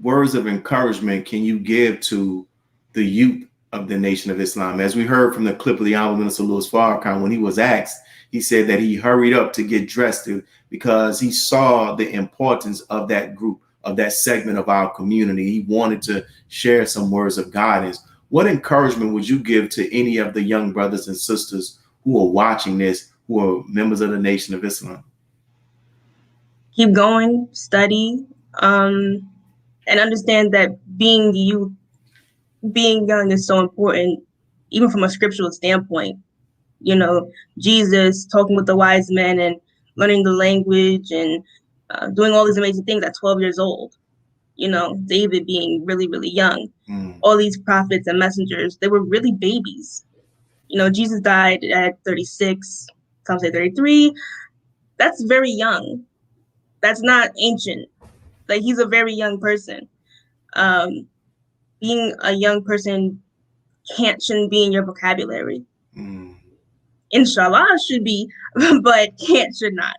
words of encouragement can you give to the youth of the Nation of Islam. As we heard from the clip of the Honorable Minister Louis Farrakhan, when he was asked, he said that he hurried up to get dressed because he saw the importance of that group, of that segment of our community. He wanted to share some words of guidance. What encouragement would you give to any of the young brothers and sisters who are watching this, who are members of the Nation of Islam? Keep going, study, and understand that being youth, being young is so important, even from a scriptural standpoint. You know, Jesus talking with the wise men and learning the language and doing all these amazing things at 12 years old. You know, David being really, really young. All these prophets and messengers, they were really babies. You know, Jesus died at 36, some say 33. That's very young. That's not ancient. Like, he's a very young person. Being a young person shouldn't be in your vocabulary. Inshallah should be, but should not.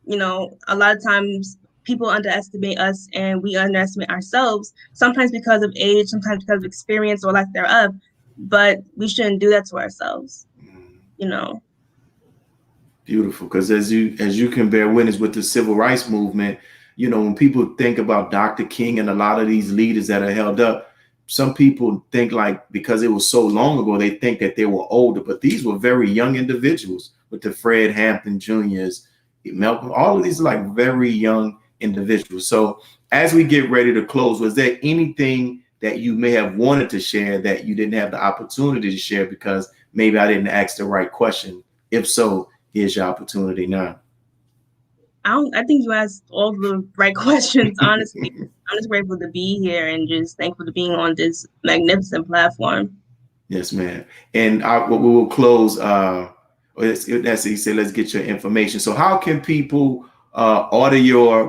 You know, a lot of times people underestimate us and we underestimate ourselves, sometimes because of age, sometimes because of experience or lack thereof, but we shouldn't do that to ourselves, you know. Beautiful, because as you can bear witness with the civil rights movement, you know, when people think about Dr. King and a lot of these leaders that are held up, some people think like because it was so long ago, they think that they were older, but these were very young individuals with the Fred Hampton Jr.'s, Malcolm, all of these are like very young individuals. So as we get ready to close, was there anything that you may have wanted to share that you didn't have the opportunity to share because maybe I didn't ask the right question? If so, here's your opportunity now. I think you asked all the right questions, honestly. I'm just grateful to be here and just thankful to being on this magnificent platform. Yes, ma'am. And we will close. That's he said, let's get your information. So how can people order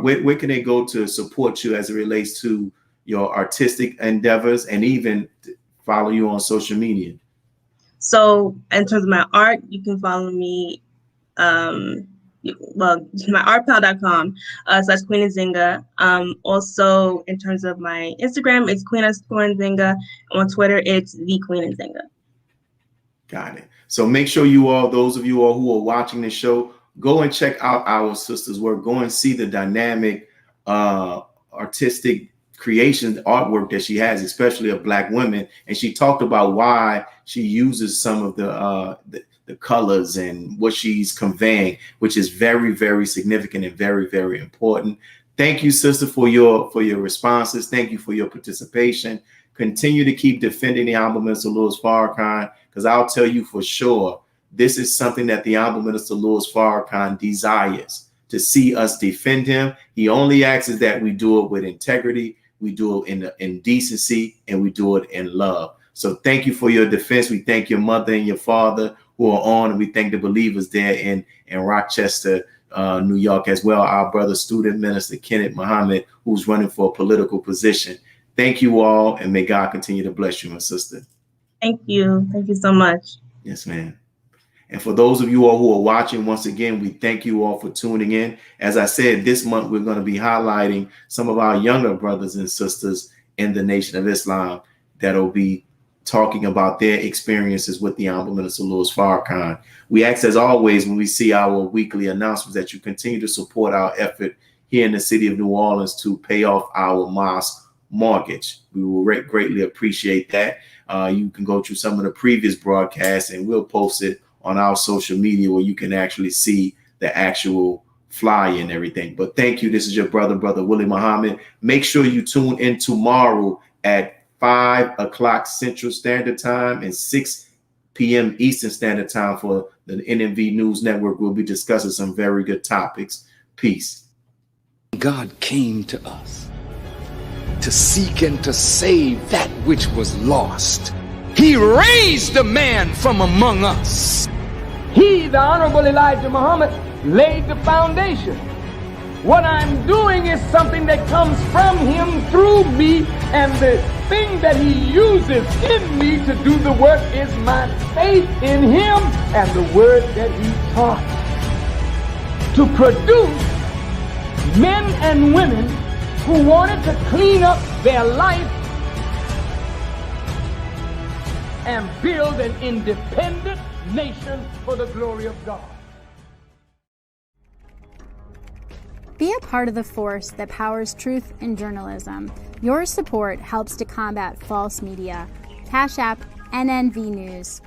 where can they go to support you as it relates to your artistic endeavors and even follow you on social media? So in terms of my art, you can follow me, myartpal.com / Queen Nzinga. Also, in terms of my Instagram, it's Queen_Nzinga. On Twitter, it's the Queen Nzinga. Got it. So make sure you all, those of you all who are watching this show, go and check out our sister's work. Go and see the dynamic artistic creation artwork that she has, especially of Black women. And she talked about why she uses some of the colors and what she's conveying, which is very, very significant and very, very important. Thank you, sister, for your responses. Thank you for your participation. Continue to keep defending the Honorable Minister Louis Farrakhan, because I'll tell you for sure, this is something that the Honorable Minister Louis Farrakhan desires, to see us defend him. He only asks that we do it with integrity, we do it in decency, and we do it in love. So thank you for your defense. We thank your mother and your father who are on, and we thank the believers there in Rochester, New York as well. Our brother student minister Kenneth Muhammad, who's running for a political position. Thank you all, and may God continue to bless you, my sister. Thank you. Thank you so much. Yes, ma'am. And for those of you all who are watching, once again, we thank you all for tuning in. As I said, this month we're going to be highlighting some of our younger brothers and sisters in the Nation of Islam that'll be talking about their experiences with the Honorable Minister Louis Farrakhan. We ask, as always, when we see our weekly announcements, that you continue to support our effort here in the city of New Orleans to pay off our mosque mortgage. We will greatly appreciate that. You can go through some of the previous broadcasts and we'll post it on our social media where you can actually see the actual flyer and everything. But thank you. This is your brother Willie Muhammad. Make sure you tune in tomorrow at 5 o'clock Central Standard Time and 6 p.m. Eastern Standard Time for the NNV News Network. We'll be discussing some very good topics. Peace. God came to us to seek and to save that which was lost. He raised a man from among us. He, the Honorable Elijah Muhammad, laid the foundation. What I'm doing is something that comes from him through me, and the thing that he uses in me to do the work is my faith in him and the word that he taught. To produce men and women who wanted to clean up their life and build an independent nation for the glory of God. Be a part of the force that powers truth in journalism. Your support helps to combat false media. Cash App NNV News.